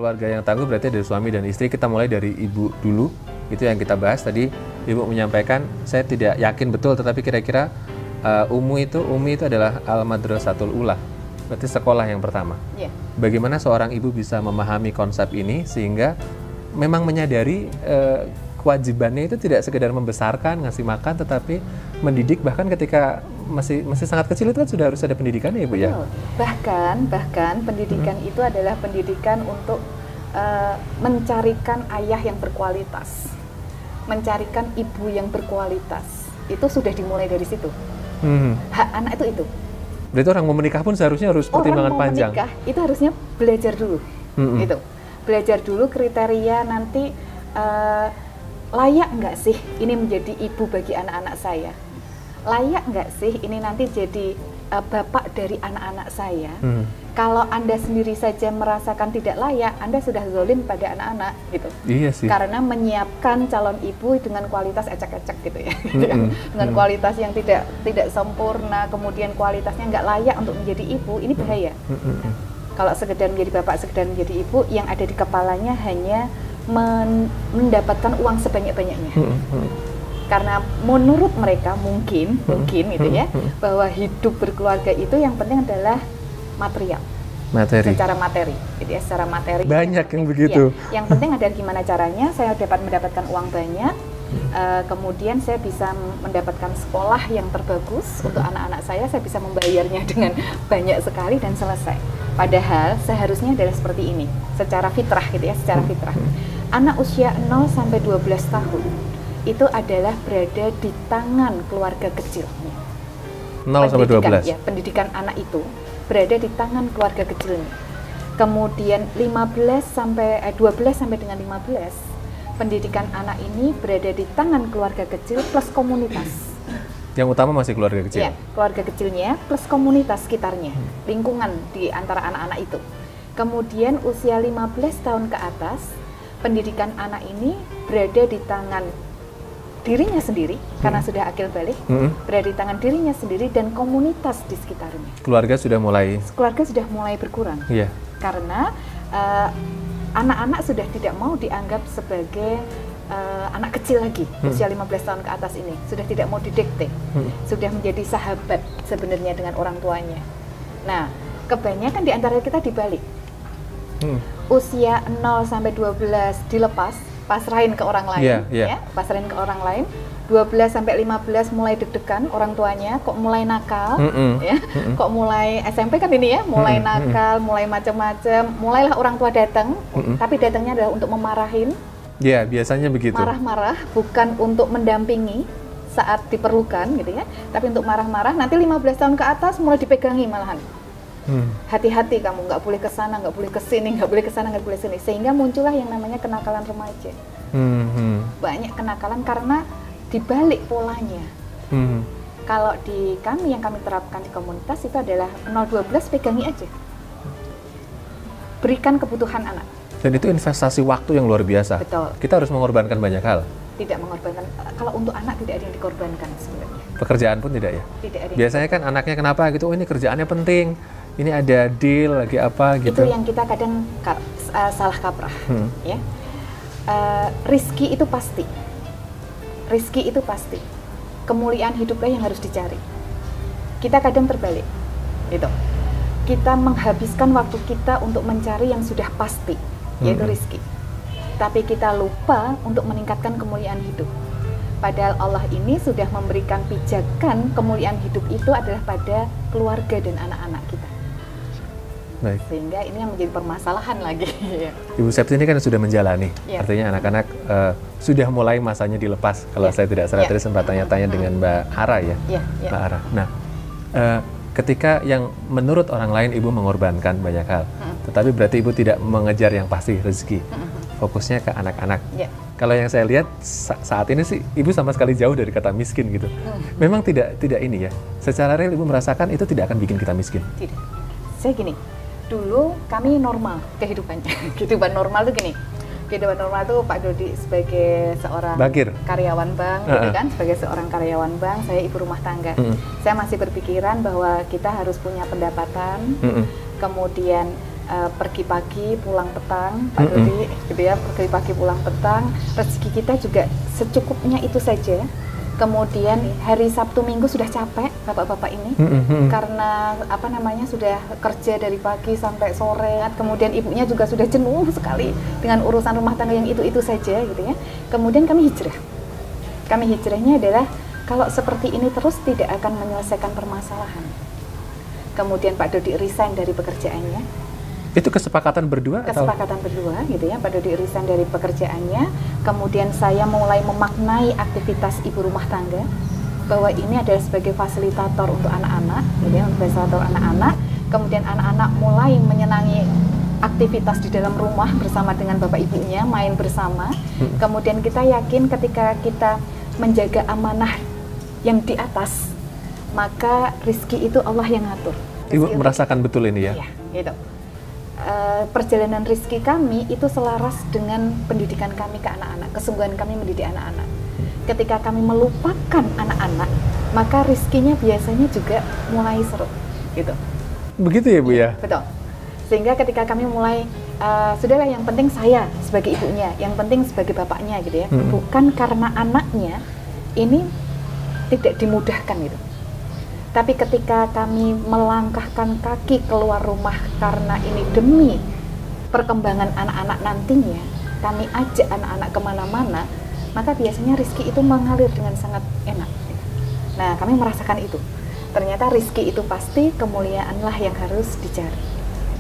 keluarga yang tangguh berarti dari suami dan istri. Kita mulai dari ibu dulu, itu yang kita bahas tadi. Ibu menyampaikan, saya tidak yakin betul, tetapi kira-kira Umi itu adalah Al-Madrasatul Ula, berarti sekolah yang pertama. Yeah. Bagaimana seorang ibu bisa memahami konsep ini sehingga memang menyadari kewajibannya itu tidak sekedar membesarkan, ngasih makan, tetapi mendidik. Bahkan ketika masih sangat kecil itu kan sudah harus ada pendidikannya ya Bu ya. Bahkan pendidikan itu adalah pendidikan untuk mencarikan ayah yang berkualitas, mencarikan ibu yang berkualitas. Itu sudah dimulai dari situ. Hak anak itu. Berarti orang mau menikah pun seharusnya harus pertimbangan panjang. Orang mau menikah itu harusnya belajar dulu. Gitu. Belajar dulu kriteria nanti layak nggak sih ini menjadi ibu bagi anak-anak saya? Layak nggak sih ini nanti jadi bapak dari anak-anak saya? Kalau Anda sendiri saja merasakan tidak layak, Anda sudah zalim pada anak-anak gitu. Iya sih. Karena menyiapkan calon ibu dengan kualitas ecek-ecek gitu ya. Dengan kualitas yang tidak sempurna, kemudian kualitasnya nggak layak untuk menjadi ibu, ini bahaya. Kalau sekedar menjadi bapak, sekedar menjadi ibu, yang ada di kepalanya hanya mendapatkan uang sebanyak-banyaknya. Karena menurut mereka mungkin gitu ya, bahwa hidup berkeluarga itu yang penting adalah materi. Secara materi, gitu ya, secara materi. Banyak yang begitu. Ya, yang penting adalah gimana caranya saya dapat mendapatkan uang banyak, kemudian saya bisa mendapatkan sekolah yang terbagus untuk anak-anak saya bisa membayarnya dengan banyak sekali dan selesai. Padahal seharusnya adalah seperti ini, secara fitrah gitu ya, secara fitrah. Anak usia 0 sampai 12 tahun itu adalah berada di tangan keluarga kecil. 0 sampai 12. Ya, pendidikan anak itu berada di tangan keluarga kecilnya. Kemudian 12 sampai dengan 15, pendidikan anak ini berada di tangan keluarga kecil plus komunitas. Yang utama masih keluarga kecil. Ya, keluarga kecilnya plus komunitas sekitarnya, lingkungan di antara anak-anak itu. Kemudian usia 15 tahun ke atas, pendidikan anak ini berada di tangan dirinya sendiri, karena sudah akil balik, berada di tangan dirinya sendiri dan komunitas di sekitarnya. Keluarga sudah mulai berkurang. Iya. Karena anak-anak sudah tidak mau dianggap sebagai anak kecil lagi, usia 15 tahun ke atas ini. Sudah tidak mau didikte, sudah menjadi sahabat sebenarnya dengan orang tuanya. Nah, kebanyakan di antara kita dibalik. Usia 0 sampai 12 dilepas, pasrahin ke orang lain, ya, pasrahin ke orang lain. 12 sampai 15 mulai deg-degan orang tuanya, kok mulai nakal, ya, kok mulai SMP kan ini ya, mulai nakal, mulai macam-macam, mulailah orang tua datang, tapi datangnya adalah untuk memarahin. Ya, biasanya begitu. Marah-marah, bukan untuk mendampingi saat diperlukan, gitu ya, tapi untuk marah-marah. Nanti 15 tahun ke atas mulai dipegangi malahan. Hati-hati kamu, nggak boleh ke sana, nggak boleh ke sini, nggak boleh ke sana, nggak boleh sini. Sehingga muncullah yang namanya kenakalan remaja. Banyak kenakalan karena dibalik polanya. Kalau di kami yang kami terapkan di komunitas itu adalah 0-12 pegangi aja. Berikan kebutuhan anak. Dan itu investasi waktu yang luar biasa. Betul. Kita harus mengorbankan banyak hal. Tidak mengorbankan. Kalau untuk anak tidak ada yang dikorbankan sebenarnya. Pekerjaan pun tidak ya? Tidak ada. Biasanya kan anaknya kenapa gitu, oh ini kerjaannya penting, ini ada deal lagi apa gitu. Itu yang kita kadang salah kaprah, ya. Rizki itu pasti. Rizki itu pasti. Kemuliaan hiduplah yang harus dicari. Kita kadang terbalik, gitu. Kita menghabiskan waktu kita untuk mencari yang sudah pasti, yaitu rizki. Tapi kita lupa untuk meningkatkan kemuliaan hidup. Padahal Allah ini sudah memberikan pijakan kemuliaan hidup itu adalah pada keluarga dan anak-anak kita. Baik. Sehingga ini yang menjadi permasalahan lagi. Ibu Septi ini kan sudah menjalani, artinya anak-anak sudah mulai masanya dilepas. Kalau saya tidak salah tadi sempat tanya-tanya dengan Mbak Ara ya, Mbak Ara. Nah, ketika yang menurut orang lain ibu mengorbankan banyak hal, tetapi berarti ibu tidak mengejar yang pasti rezeki, fokusnya ke anak-anak. Kalau yang saya lihat saat ini sih ibu sama sekali jauh dari kata miskin gitu. Memang tidak ini ya. Secara real ibu merasakan itu tidak akan bikin kita miskin. Tidak. Saya gini, dulu kami normal kehidupannya. Kehidupan normal tuh gini. Kehidupan normal tuh Pak Dodi sebagai seorang karyawan bank, gitu kan, sebagai seorang karyawan bank, saya ibu rumah tangga. Saya masih berpikiran bahwa kita harus punya pendapatan, kemudian pergi pagi pulang petang, Pak Dodi, gitu ya, pergi pagi pulang petang. Rezeki kita juga secukupnya itu saja. Kemudian hari Sabtu Minggu sudah capek bapak-bapak ini karena apa namanya sudah kerja dari pagi sampai sore. Kemudian ibunya juga sudah jenuh sekali dengan urusan rumah tangga yang itu saja, gitu ya. Kemudian kami hijrah. Kami hijrahnya adalah kalau seperti ini terus tidak akan menyelesaikan permasalahan. Kemudian Pak Dodi resign dari pekerjaannya. Itu kesepakatan berdua? Kesepakatan berdua, gitu ya. Pak Dodi resign dari pekerjaannya. Kemudian saya mulai memaknai aktivitas ibu rumah tangga bahwa ini adalah sebagai fasilitator untuk anak-anak, gitu ya, untuk fasilitator anak-anak. Kemudian anak-anak mulai menyenangi aktivitas di dalam rumah bersama dengan bapak ibunya, main bersama. Kemudian kita yakin ketika kita menjaga amanah yang di atas, maka rizki itu Allah yang ngatur. Ibu merasakan betul ini ya? Iya, gitu. Perjalanan rizki kami itu selaras dengan pendidikan kami ke anak-anak, kesungguhan kami mendidik anak-anak. Ketika kami melupakan anak-anak, maka rizkinya biasanya juga mulai seru, gitu. Begitu ya Bu ya? Betul. Sehingga ketika kami mulai, sudahlah yang penting saya sebagai ibunya, yang penting sebagai bapaknya, gitu ya. Bukan karena anaknya ini tidak dimudahkan, gitu. Tapi ketika kami melangkahkan kaki keluar rumah karena ini demi perkembangan anak-anak nantinya, kami ajak anak-anak kemana-mana, maka biasanya rizki itu mengalir dengan sangat enak. Nah, kami merasakan itu. Ternyata rizki itu pasti, kemuliaanlah yang harus dicari.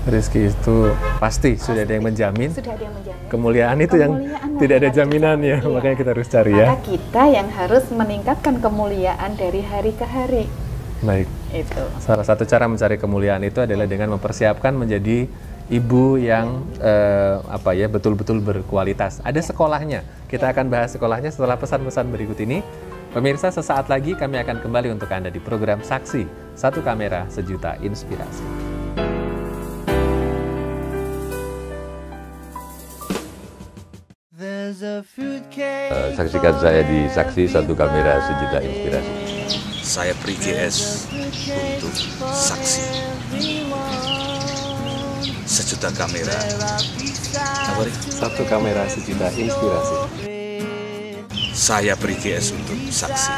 Rizki itu pasti, sudah ada yang menjamin. Sudah ada yang menjamin. Kemuliaan itu yang tidak ada jaminannya, iya. Makanya kita harus cari ya. Maka kita yang harus meningkatkan kemuliaan dari hari ke hari. Baik. Itu. Salah satu cara mencari kemuliaan itu adalah dengan mempersiapkan menjadi ibu yang betul-betul berkualitas. Ada sekolahnya. Kita akan bahas sekolahnya setelah pesan-pesan berikut ini. Pemirsa, sesaat lagi kami akan kembali untuk Anda di program Saksi, Satu Kamera Sejuta Inspirasi. Saksikan saya di Saksi, Satu Kamera Sejuta Inspirasi. Saya Pri GS untuk Saksi. Sejuta kamera. Satu Kamera Sejuta Inspirasi. Saya Pri GS untuk Saksi.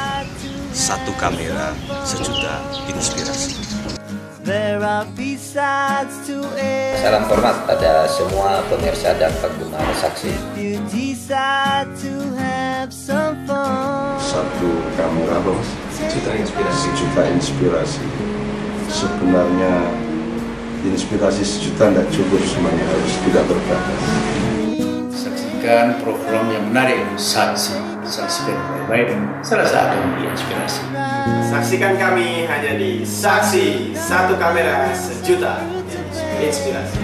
Satu kamera sejuta inspirasi. Salam hormat pada semua pemirsa dan pengguna Saksi. Satu kamera sejuta inspirasi. Sejuta inspirasi. Sebenarnya inspirasi sejuta tidak cukup, semuanya harus tidak terbatas. Saksikan program yang menarik, Saksi. Saksikan baik-baik dan salah satu inspirasi. Saksikan kami hanya di Saksi, Satu Kamera Sejuta Inspirasi.